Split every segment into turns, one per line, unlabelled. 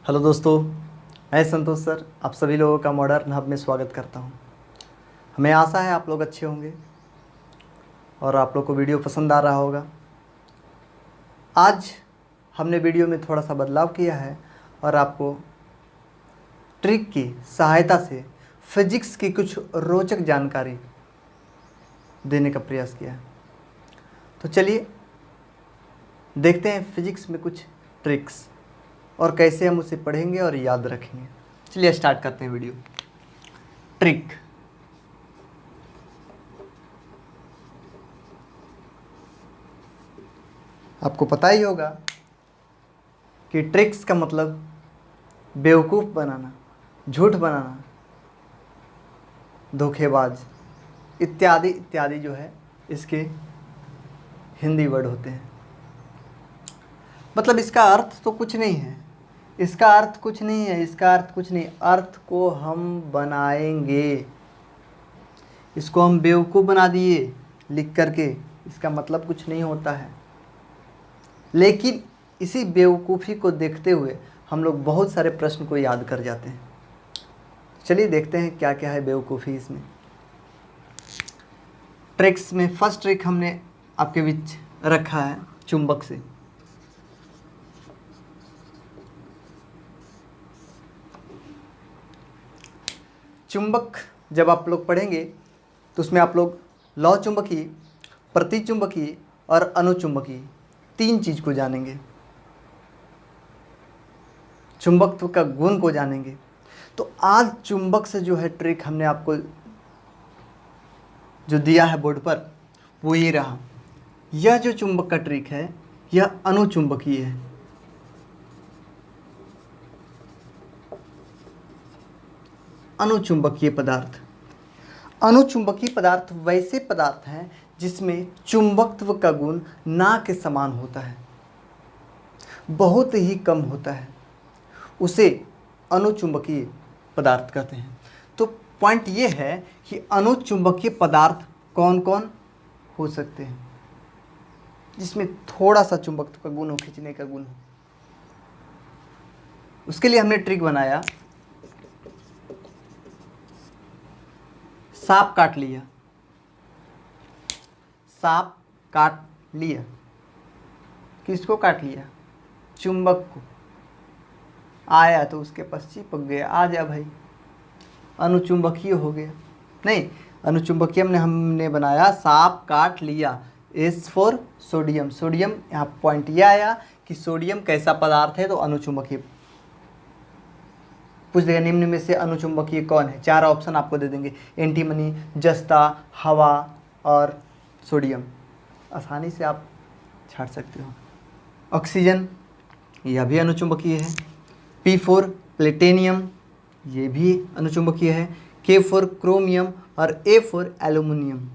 Hello दोस्तों, मैं संतोष sir आप सभी लोगों का मॉडर्न हब में स्वागत करता हूं। हमें आशा है आप लोग अच्छे होंगे और आप लोग को वीडियो पसंद आ रहा होगा। आज हमने वीडियो में थोड़ा सा बदलाव किया है और आपको ट्रिक की सहायता से फिजिक्स की कुछ रोचक जानकारी देने का प्रयास किया है। तो चलिए देखते हैं फिजिक्स में कुछ ट्रिक्स और कैसे हम उसे पढ़ेंगे और याद रखेंगे। चलिए स्टार्ट करते हैं वीडियो। ट्रिक। आपको पता ही होगा कि ट्रिक्स का मतलब बेवकूफ़ बनाना, झूठ बनाना, धोखेबाज इत्यादि इत्यादि जो है इसके हिंदी वर्ड होते हैं। मतलब इसका अर्थ तो कुछ नहीं है, इसका अर्थ कुछ नहीं है, इसका अर्थ कुछ नहीं। अर्थ को हम बनाएंगे, इसको हम बेवकूफ़ बना दिए लिख करके, इसका मतलब कुछ नहीं होता है। लेकिन इसी बेवकूफ़ी को देखते हुए हम लोग बहुत सारे प्रश्न को याद कर जाते हैं। चलिए देखते हैं क्या क्या है बेवकूफ़ी इसमें। ट्रिक्स में फर्स्ट ट्रिक हमने आपके बीच रखा है चुंबक से। चुंबक जब आप लोग पढ़ेंगे तो उसमें आप लोग लौ चुंबकीय, प्रतिचुंबकीय और अनुचुंबकीय तीन चीज़ को जानेंगे, चुंबकत्व का गुण को जानेंगे। तो आज चुंबक से जो है ट्रिक हमने आपको जो दिया है बोर्ड पर वो ये रहा। यह जो चुंबक का ट्रिक है यह अनुचुंबकीय है। अनुचुंबकीय पदार्थ, अनुचुंबकीय पदार्थ वैसे पदार्थ हैं जिसमें चुंबकत्व का गुण ना के समान होता है, बहुत ही कम होता है, उसे अनुचुंबकीय पदार्थ कहते हैं। तो पॉइंट ये है कि अनुचुंबकीय पदार्थ कौन कौन हो सकते हैं जिसमें थोड़ा सा चुंबकत्व का गुण हो, खींचने का गुण हो। उसके लिए हमने ट्रिक बनाया। सांप काट लिया, सांप काट लिया, किसको काट लिया? चुंबक को। आया तो उसके पास चिपक गया, आ जा भाई, अनुचुंबकीय हो गया। नहीं, अनुचुंबकीय हमने बनाया सांप काट लिया। एस फॉर सोडियम, सोडियम यहाँ पॉइंट ये आया कि सोडियम कैसा पदार्थ है, तो अनुचुंबकीय। पूछ देगा निम्न में से अनुचुंबकीय कौन है, चार ऑप्शन आपको दे देंगे, एंटीमनी, जस्ता, हवा और सोडियम। आसानी से आप छाट सकते हो। ऑक्सीजन यह भी अनुचुंबकीय है। पी फॉर प्लेटिनियम ये भी अनुचुंबकीय है। के फॉर क्रोमियम और ए फॉर एल्यूमिनियम,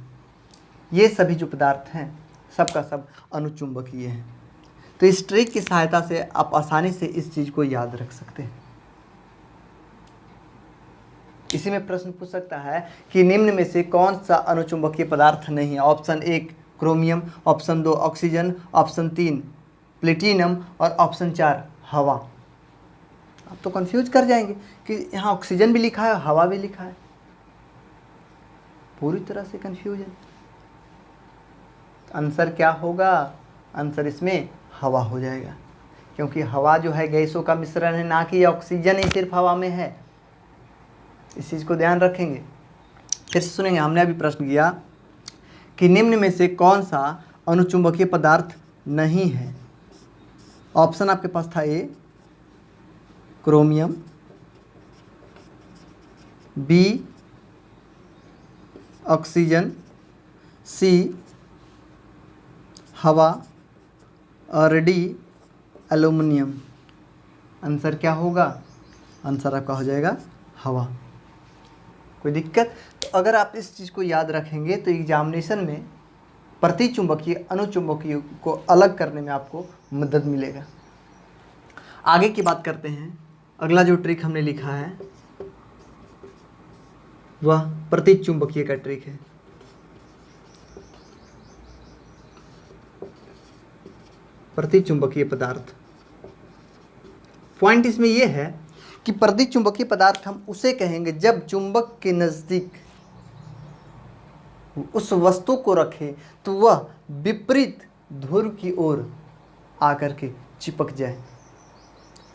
ये सभी जो पदार्थ हैं सब का सब अनुचुंबकीय हैं। तो इस ट्रिक की सहायता से आप आसानी से इस चीज़ को याद रख सकते हैं। इसी में प्रश्न पूछ सकता है कि निम्न में से कौन सा अनुचुंबकीय पदार्थ नहीं है। Option 1 chromium, option 2 oxygen, option 3 platinum और ऑप्शन 4 हवा। आप तो कंफ्यूज कर जाएंगे कि यहाँ ऑक्सीजन भी लिखा है, हवा भी लिखा है, पूरी तरह से कंफ्यूजन। आंसर क्या होगा? आंसर इसमें हवा हो जाएगा, क्योंकि हवा जो है गैसों का मिश्रण है, ना कि ऑक्सीजन ही सिर्फ हवा में है। इस चीज़ को ध्यान रखेंगे। फिर से सुनेंगे, हमने अभी प्रश्न किया कि निम्न में से कौन सा अनुचुंबकीय पदार्थ नहीं है। ऑप्शन आपके पास था ए क्रोमियम, बी ऑक्सीजन, सी हवा और डी एल्यूमिनियम। आंसर क्या होगा? आंसर आपका हो जाएगा हवा। कोई दिक्कत? तो अगर आप इस चीज़ को याद रखेंगे तो एग्जामिनेशन में प्रतिचुंबकीय अनुचुंबकीय को अलग करने में आपको मदद मिलेगा। आगे की बात करते हैं। अगला जो ट्रिक हमने लिखा है वह प्रतिचुंबकीय का ट्रिक है। प्रतिचुंबकीय पदार्थ पॉइंट इसमें यह है कि प्रतिचुंबकीय पदार्थ हम उसे कहेंगे जब चुंबक के नज़दीक उस वस्तु को रखें तो वह विपरीत ध्रुव की ओर आकर के चिपक जाए।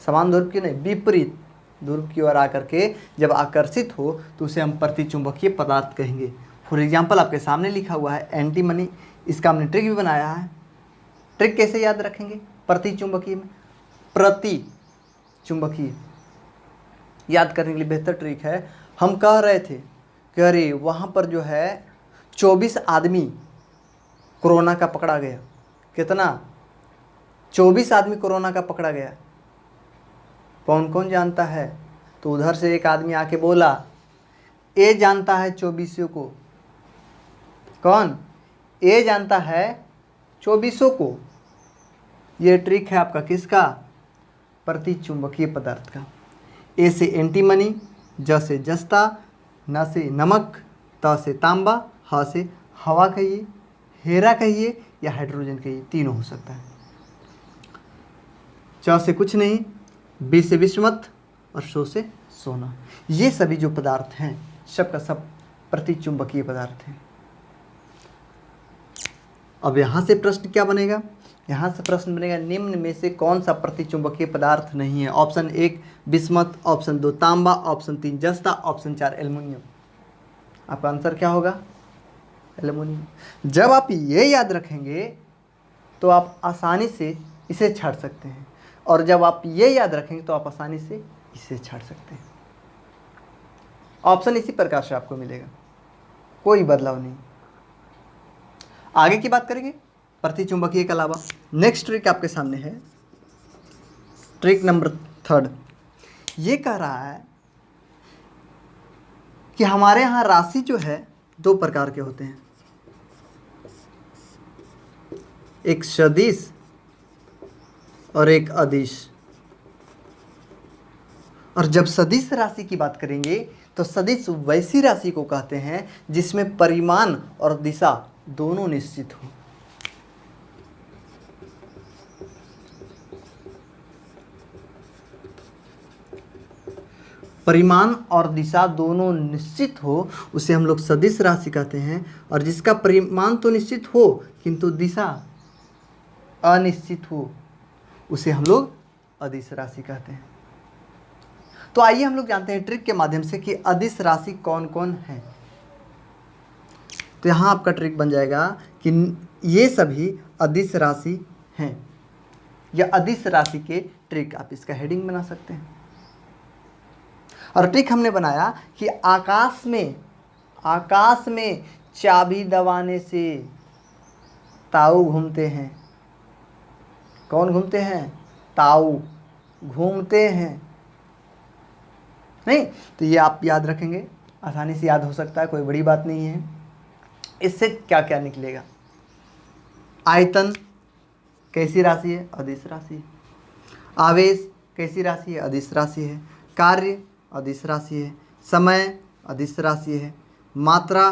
समान ध्रुव की नहीं, विपरीत ध्रुव की ओर आकर के जब आकर्षित हो तो उसे हम प्रतिचुंबकीय पदार्थ कहेंगे। फॉर एग्जाम्पल आपके सामने लिखा हुआ है एंटीमनी, इसका हमने ट्रिक भी बनाया है। ट्रिक कैसे याद रखेंगे? प्रतिचुंबकीय में प्रतिचुंबकीय याद करने के लिए बेहतर ट्रिक है, हम कह रहे थे कि अरे वहाँ पर जो है 24 आदमी कोरोना का पकड़ा गया। कितना? 24 आदमी कोरोना का पकड़ा गया। कौन कौन जानता है? तो उधर से एक आदमी आके बोला, ए जानता है 24 को। कौन? ए जानता है 24 को। ये ट्रिक है आपका किसका? प्रतिचुंबकीय पदार्थ का। ए से एंटीमनी, ज से जस्ता, न से नमक, त से तांबा, ह से हवा कहिए, हेरा कहिए या हाइड्रोजन कहिए, तीनों हो सकता है। च से कुछ नहीं, बी से विषमत और शो से सोना। ये सभी जो पदार्थ हैं सब का सब प्रतिचुंबकीय पदार्थ हैं। अब यहाँ से प्रश्न क्या बनेगा? यहाँ से प्रश्न बनेगा निम्न में से कौन सा प्रतिचुंबकीय पदार्थ नहीं है? ऑप्शन 1 बिस्मत, ऑप्शन 2 तांबा, ऑप्शन 3 जस्ता, ऑप्शन 4 एल्युमिनियम। आपका आंसर क्या होगा? एल्युमिनियम। जब आप ये याद रखेंगे तो आप आसानी से इसे छाड़ सकते हैं, और जब आप ये याद रखेंगे तो आप आसानी से इसे छाड़ सकते हैं। ऑप्शन इसी प्रकार से आपको मिलेगा, कोई बदलाव नहीं। आगे की बात करेंगे प्रतिचुंबकीय के अलावा। नेक्स्ट ट्रिक आपके सामने है, ट्रिक नंबर 3। ये कह रहा है कि हमारे यहाँ राशि जो है 2 प्रकार के होते हैं, एक सदिश और एक अदिश। और जब सदिश राशि की बात करेंगे तो सदिश वैसी राशि को कहते हैं जिसमें परिमाण और दिशा दोनों निश्चित हो। परिमाण और दिशा दोनों निश्चित हो उसे हम लोग सदिश राशि कहते हैं, और जिसका परिमाण तो निश्चित हो किंतु दिशा अनिश्चित हो उसे हम लोग अदिश राशि कहते हैं। तो आइए हम लोग जानते हैं ट्रिक के माध्यम से कि अदिश राशि कौन कौन है। तो यहाँ आपका ट्रिक बन जाएगा कि ये सभी अदिश राशि हैं। या अदिश राशि के ट्रिक, आप इसका हेडिंग बना सकते हैं। और ट्रिक हमने बनाया कि आकाश में चाबी दबाने से ताऊ घूमते हैं। कौन घूमते हैं? ताऊ घूमते हैं। नहीं तो ये आप याद रखेंगे, आसानी से याद हो सकता है, कोई बड़ी बात नहीं है। इससे क्या क्या निकलेगा? आयतन कैसी राशि है? अदिश राशि है। आवेश कैसी राशि है? अदिश राशि है। कार्य अदिश राशि है। समय अदिश राशि है। मात्रा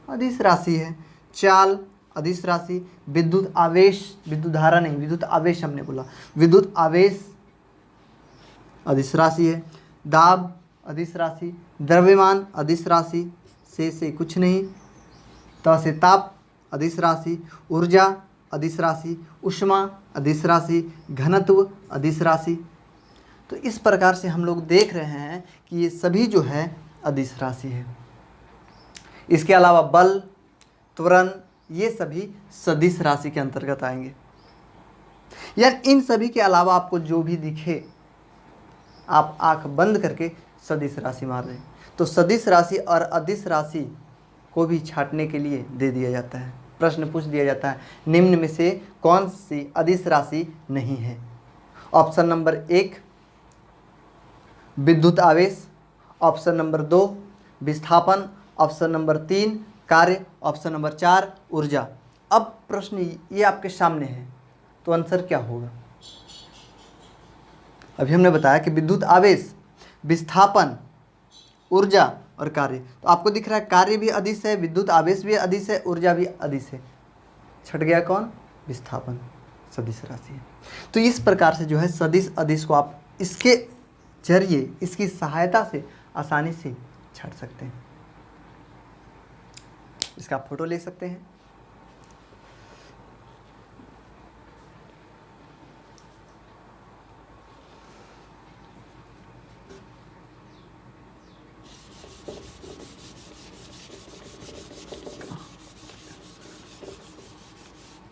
अदिश राशि है। चाल अदिश राशि। विद्युत आवेश, विद्युत धारा नहीं, विद्युत आवेश हमने बोला, विद्युत आवेश अदिश राशि है। दाब अदिश राशि। द्रव्यमान अदिश राशि, से कुछ नहीं, त से ताप अदिश राशि। ऊर्जा अदिश राशि। ऊष्मा अदिश राशि। घनत्व अदिश राशि। तो इस प्रकार से हम लोग देख रहे हैं कि ये सभी जो है अदिश राशि है। इसके अलावा बल, त्वरण, ये सभी सदिश राशि के अंतर्गत आएंगे। यार इन सभी के अलावा आपको जो भी दिखे आप आंख बंद करके सदिश राशि मार दें, तो सदिश राशि और अदिश राशि को भी छांटने के लिए दे दिया जाता है। प्रश्न पूछ दिया जाता है निम्न में से कौन सी अदिश राशि नहीं है? ऑप्शन नंबर 1 विद्युत आवेश, ऑप्शन नंबर 2 विस्थापन, ऑप्शन नंबर 3 कार्य, ऑप्शन नंबर 4 ऊर्जा। अब प्रश्न ये आपके सामने है, तो आंसर क्या होगा? अभी हमने बताया कि विद्युत आवेश, विस्थापन, ऊर्जा और कार्य। तो आपको दिख रहा है कार्य भी अदिश है, विद्युत आवेश भी अदिश है, ऊर्जा भी अदिश है। छट गया कौन? विस्थापन। सदिश राशि है। तो इस प्रकार से जो है सदिश अदिश को आप इसके जरिए, इसकी सहायता से आसानी से छाट सकते हैं। इसका आप फोटो ले सकते हैं।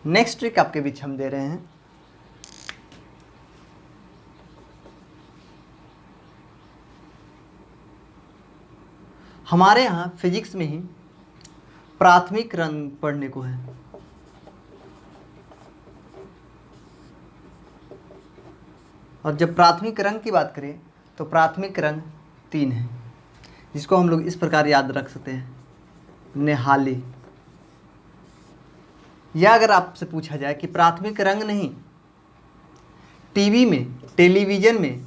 नेक्स्ट ट्रिक आपके बीच हम दे रहे हैं। हमारे यहाँ फिजिक्स में ही प्राथमिक रंग पढ़ने को है। और जब प्राथमिक रंग की बात करें तो प्राथमिक रंग 3 है, जिसको हम लोग इस प्रकार याद रख सकते हैं, नेहाली। या अगर आपसे पूछा जाए कि प्राथमिक रंग नहीं, टीवी में, टेलीविज़न में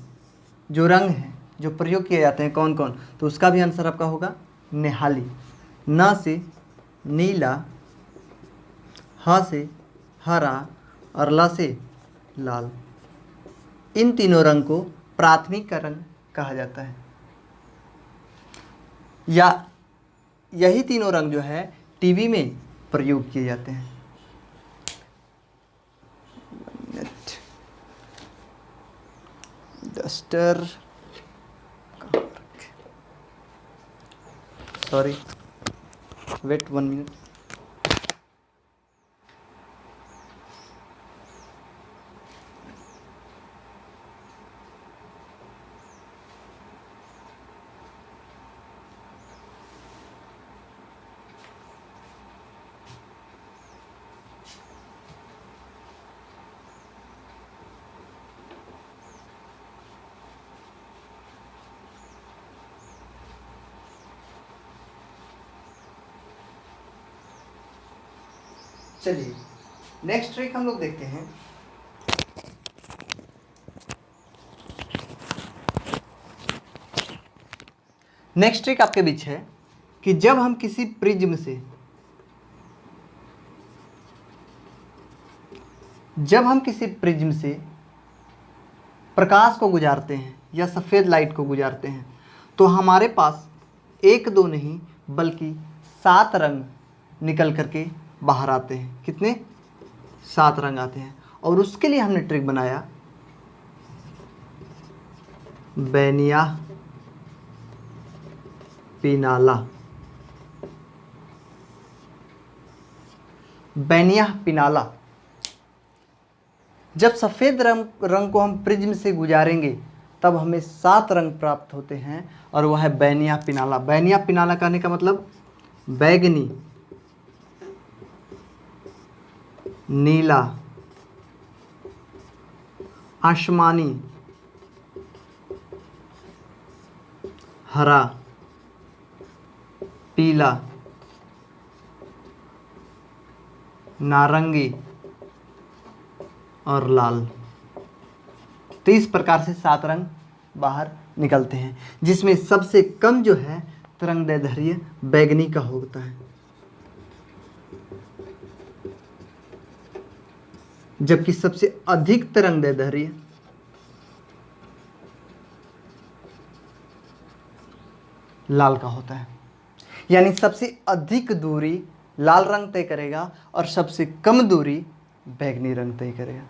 जो रंग हैं जो प्रयोग किए जाते हैं कौन कौन, तो उसका भी आंसर आपका होगा नेहाली। न से नीला, ह से हरा और ल से लाल। इन तीनों रंग को प्राथमिक का रंग कहा जाता है। या यही तीनों रंग जो है टीवी में प्रयोग किए जाते हैं। Duster, sorry, wait 1 minute. चलिए नेक्स्ट ट्रिक हम लोग देखते हैं। नेक्स्ट ट्रिक आपके बीच है कि जब हम किसी प्रिज्म से प्रकाश को गुजारते हैं या सफ़ेद लाइट को गुजारते हैं तो हमारे पास 1 2 नहीं बल्कि 7 रंग निकल करके बाहर आते हैं। कितने? 7 रंग आते हैं। और उसके लिए हमने ट्रिक बनाया बैनिया पिनाला। बैनिया पिनाला, जब सफ़ेद रंग को हम प्रिज्म से गुजारेंगे तब हमें 7 रंग प्राप्त होते हैं और वह है बैनिया पिनाला। बैनिया पिनाला कहने का मतलब बैगनी, नीला, आसमानी, हरा, पीला, नारंगी और लाल। तो इस प्रकार से 7 रंग बाहर निकलते हैं, जिसमें सबसे कम जो है तरंगदैर्ध्य बैगनी का होता है, जबकि सबसे अधिक तरंगदैर्ध्य लाल का होता है। यानी सबसे अधिक दूरी लाल रंग तय करेगा और सबसे कम दूरी बैगनी रंग तय करेगा।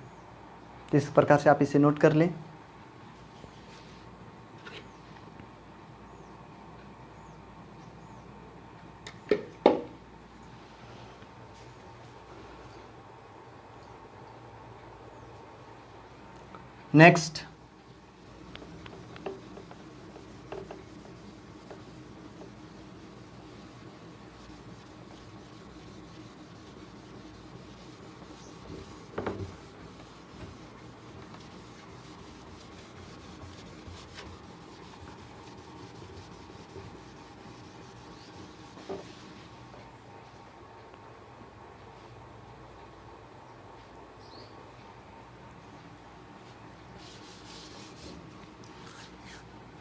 तो इस प्रकार से आप इसे नोट कर लें। नेक्स्ट,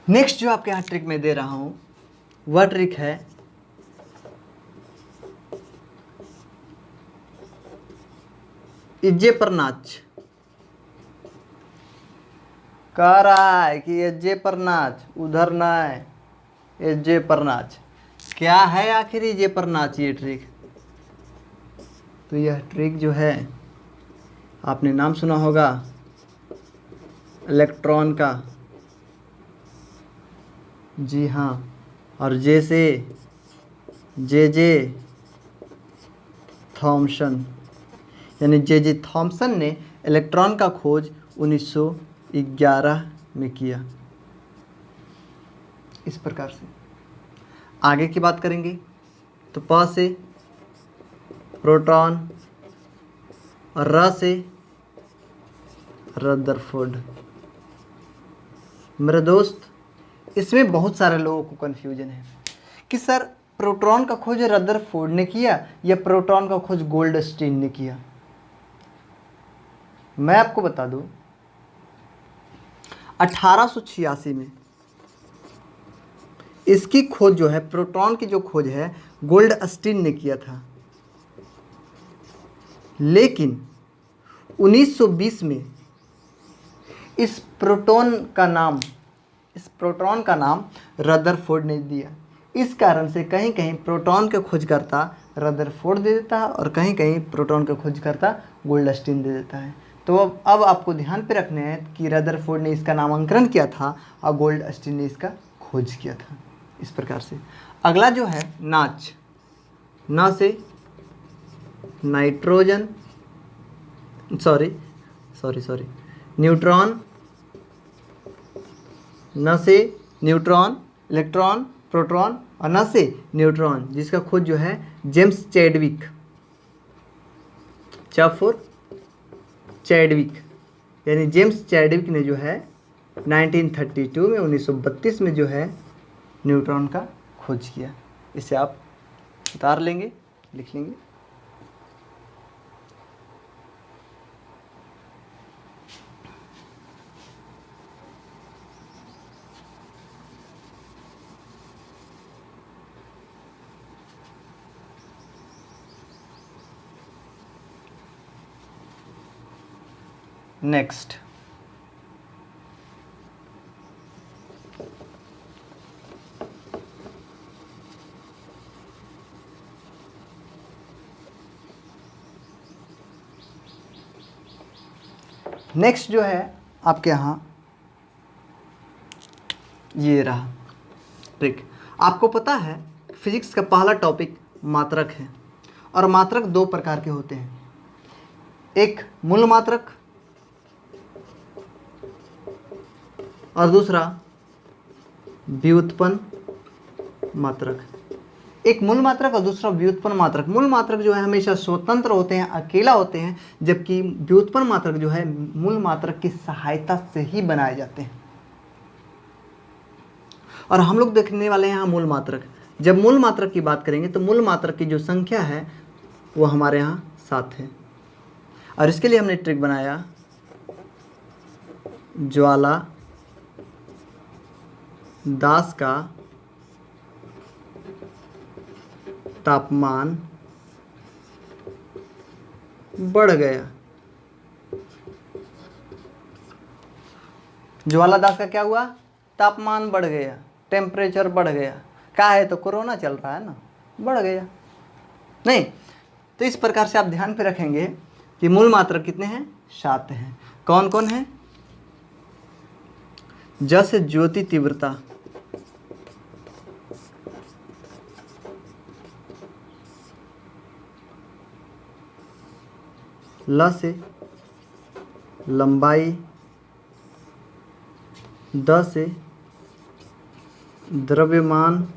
नेक्स्ट जो आपके यहाँ ट्रिक में दे रहा हूं वह ट्रिक है इज्जे पर नाच। कह रहा है कि एजे पर नाच, उधर ना है, एजे पर नाच। क्या है आखिर एजे पर नाच ये ट्रिक? तो यह ट्रिक जो है आपने नाम सुना होगा इलेक्ट्रॉन का। जी हाँ, और जे से जे जे थॉमसन, यानी जे जे थॉमसन ने इलेक्ट्रॉन का खोज 1911 में किया। इस प्रकार से आगे की बात करेंगे तो प से प्रोटॉन और र से रदरफोर्ड। मेरे दोस्त, इसमें बहुत सारे लोगों को कन्फ्यूजन है कि सर प्रोटॉन का खोज रदरफोर्ड ने किया या प्रोटॉन का खोज गोल्डस्टीन ने किया। मैं आपको बता दूं, 1886 में इसकी खोज जो है, प्रोटॉन की जो खोज है, गोल्डस्टीन ने किया था। लेकिन 1920 में इस प्रोटॉन का नाम रदरफोर्ड ने दिया। इस कारण से कहीं कहीं प्रोटॉन के खोजकर्ता रदरफोर्ड दे देता है और कहीं कहीं प्रोटॉन का खोजकर्ता गोल्डस्टीन दे देता है। तो अब आपको ध्यान पे रखना है कि रदरफोर्ड ने इसका नामांकन किया था और गोल्डस्टीन ने इसका खोज किया था। इस प्रकार से अगला जो है नाच, न से नाइट्रोजन, सॉरी न्यूट्रॉन, न से न्यूट्रॉन, इलेक्ट्रॉन, प्रोटॉन और न से न्यूट्रॉन, जिसका खोज जो है जेम्स चैडविक, चैडविक यानी जेम्स चैडविक ने जो है 1932 में 1932 में जो है न्यूट्रॉन का खोज किया। इसे आप उतार लेंगे, लिख लेंगे। नेक्स्ट, जो है आपके यहाँ ये रहा ट्रिक। आपको पता है फिजिक्स का पहला टॉपिक मात्रक है और मात्रक दो प्रकार के होते हैं, एक मूल मात्रक और दूसरा व्युत्पन्न मात्रक। एक मूल मात्रक और दूसरा व्युत्पन्न मात्रक। मूल मात्रक जो है हमेशा स्वतंत्र होते हैं, अकेला होते हैं, जबकि व्युत्पन्न मात्रक जो है मूल मात्रक की सहायता से ही बनाए जाते हैं। और हम लोग देखने वाले हैं यहाँ मूल मात्रक। जब मूल मात्रक की बात करेंगे तो मूल मात्रक की जो संख्या है वो हमारे यहाँ 7 है। और इसके लिए हमने ट्रिक बनाया, ज्वाला दास का तापमान बढ़ गया। ज्वाला दास का क्या हुआ? तापमान बढ़ गया, टेम्परेचर बढ़ गया। क्या है? तो कोरोना चल रहा है ना, बढ़ गया नहीं। तो इस प्रकार से आप ध्यान पे रखेंगे कि मूल मात्रक कितने हैं? 7 हैं। कौन कौन है? ज से ज्योति तीव्रता, ल से लंबाई, द से द्रव्यमान,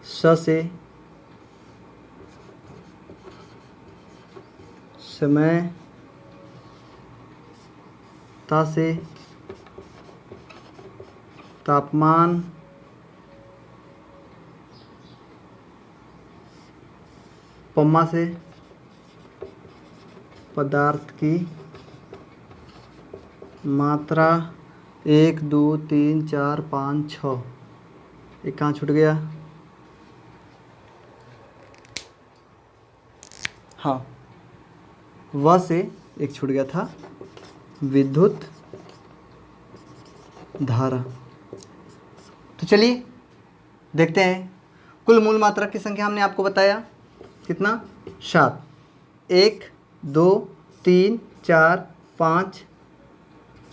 स से समय, ता से तापमान, पम्मा से पदार्थ की मात्रा। 1 2 3 4 5 6। एक कहाँ छूट गया? हाँ, व से एक छूट गया था, विद्युत धारा। तो चलिए देखते हैं। कुल मूल मात्रक की संख्या हमने आपको बताया कितना, 7। 1 2 3 4 5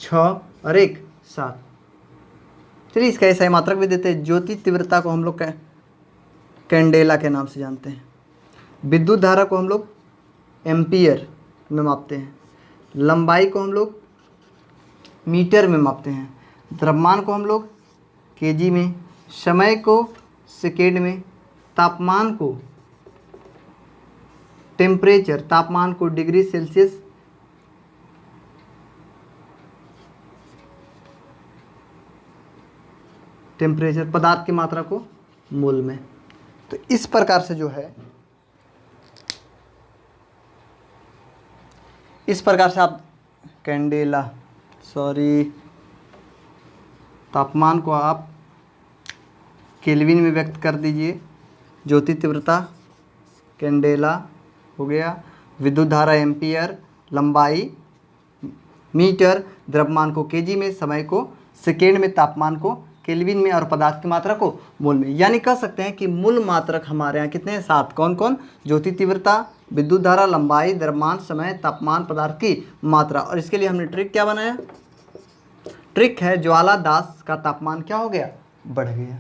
6 और 1 7। चलिए इसका ऐसा ही मात्रक भी देते हैं। ज्योति तीव्रता को हम लोग कैंडेला के नाम से जानते हैं। विद्युत धारा को हम लोग एम्पियर में मापते हैं। लंबाई को हम लोग मीटर में मापते हैं। द्रव्यमान को हम लोग केजी में, समय को सेकेंड में, तापमान को टेम्परेचर, तापमान को डिग्री सेल्सियस, टेम्परेचर, पदार्थ की मात्रा को मोल में। तो इस प्रकार से जो है, इस प्रकार से आप कैंडेला, तापमान को आप केल्विन में व्यक्त कर दीजिए। ज्योति तीव्रता कैंडेला हो गया, विद्युत धारा एम्पियर, लंबाई मीटर, द्रव्यमान को केजी में, समय को सेकेंड में, तापमान को केल्विन में और पदार्थ की मात्रा को मोल में। यानी कह सकते हैं कि मूल मात्रक हमारे यहाँ कितने हैं, 7। कौन कौन? ज्योति तीव्रता, विद्युत धारा, लंबाई, द्रव्यमान, समय, तापमान, पदार्थ की मात्रा। और इसके लिए हमने ट्रिक क्या बनाया? ट्रिक है ज्वाला दास का तापमान क्या हो गया, बढ़ गया।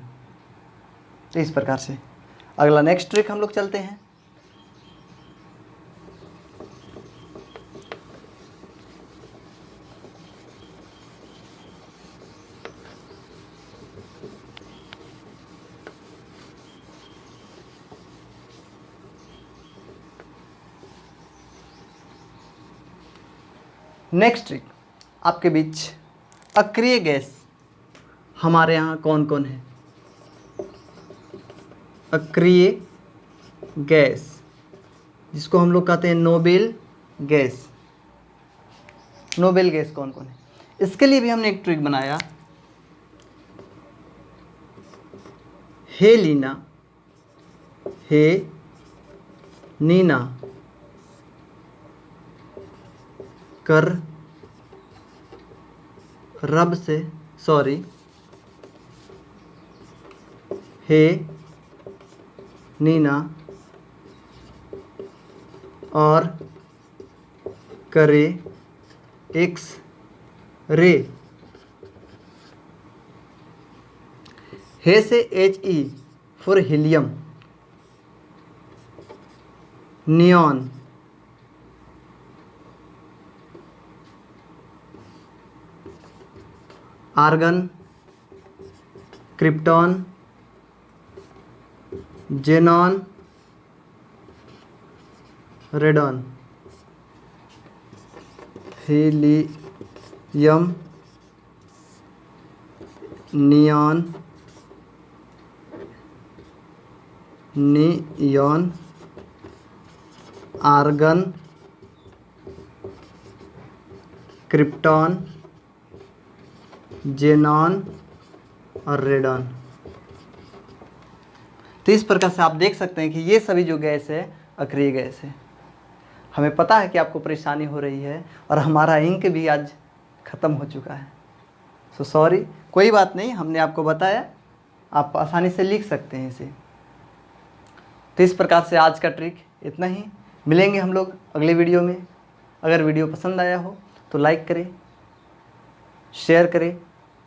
तो इस प्रकार से अगला नेक्स्ट ट्रिक हम लोग चलते हैं। नेक्स्ट ट्रिक आपके बीच, अक्रिय गैस हमारे यहाँ कौन कौन है? अक्रिय गैस, जिसको हम लोग कहते हैं नोबेल गैस। नोबेल गैस कौन कौन है? इसके लिए भी हमने एक ट्रिक बनाया। हेलिना, हे नीना कर रब से, हे नीना और करे एक्स रे। हे से HE for helium, neon, argon, krypton, xenon, radon. Helium, neon, argon, krypton, xenon और रेडॉन। तो इस प्रकार से आप देख सकते हैं कि ये सभी जो गैस है अक्रिय गैस है। हमें पता है कि आपको परेशानी हो रही है और हमारा इंक भी आज ख़त्म हो चुका है। सो सॉरी, कोई बात नहीं, हमने आपको बताया, आप आसानी से लिख सकते हैं इसे। तो इस प्रकार से आज का ट्रिक इतना ही। मिलेंगे हम लोग अगले वीडियो में। अगर वीडियो पसंद आया हो तो लाइक करें, शेयर करें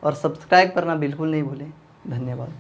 और सब्सक्राइब करना बिल्कुल नहीं भूलें। धन्यवाद।